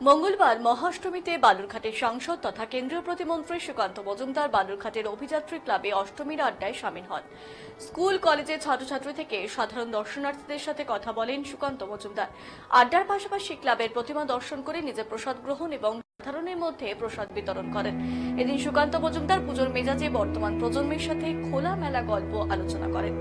মঙ্গলবার মহাষ্টমীতে বালুরঘাটের সাংসদ তথা কেন্দ্রীয় প্রতিমন্ত্রী সুকান্ত মজুমদার বালুরঘাটের অভিযাত্রী ক্লাবে অষ্টমীর আড্ডায় সামিল হন। স্কুল কলেজের ছাত্রছাত্রী থেকে সাধারণ দর্শনার্থীদের সাথে কথা বলেন সুকান্ত মজুমদার। আড্ডার পাশাপাশি ক্লাবের প্রতিমা দর্শন করে নিজে প্রসাদ গ্রহণ এবং সাধারণের মধ্যে প্রসাদ বিতরণ করেন। এদিন সুকান্ত মজুমদার পুজোর মেজাজে বর্তমান প্রজন্মের সাথে খোলামেলা গল্প আলোচনা করেন।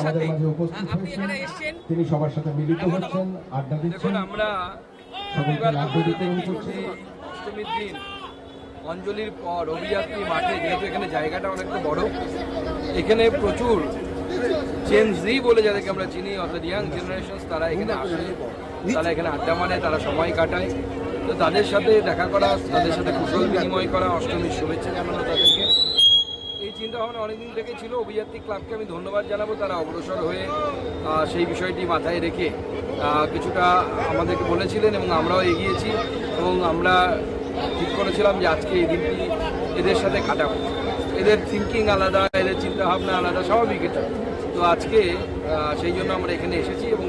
আমাদের মাঝে উপস্থিত হয়েছেন, তিনি সবার সাথে মিলিত হচ্ছেন, আড্ডা দিচ্ছেন। আমরা সকলকে আড্ডা বিতরণ করছেন। অষ্টমীর দিন অঞ্জলির পর অভিযাত্রী মাঠে, যেহেতু এখানে জায়গাটা অনেকটা বড়, এখানে প্রচুর জেন জি বলে যাদেরকে আমরা চিনি, অর্থাৎ ইয়াং জেনারেশন, তারা এখানে আসে, তারা এখানে আড্ডা মারে, তারা সময় কাটায়। তো তাদের সাথে দেখা করা, তাদের সাথে কুশল বিনিময় করা, অষ্টমীর শুভেচ্ছা জানানো তাদেরকে, এই চিন্তা ভাবনা অনেকদিন থেকে ছিল। অভিযাত্রী ক্লাবকে আমি ধন্যবাদ জানাবো, তারা অগ্রসর হয়ে সেই বিষয়টি মাথায় রেখে কিছুটা আমাদেরকে বলেছিলেন এবং আমরাও এগিয়েছি এবং আমরা ঠিক করেছিলাম যে আজকে এই দিনটি এদের সাথে কাটাবো। এদের থিঙ্কিং আলাদা, এদের চিন্তা ভাবনা আলাদা, স্বাভাবিক এটা। তো আজকে সেই জন্য আমরা এখানে এসেছি এবং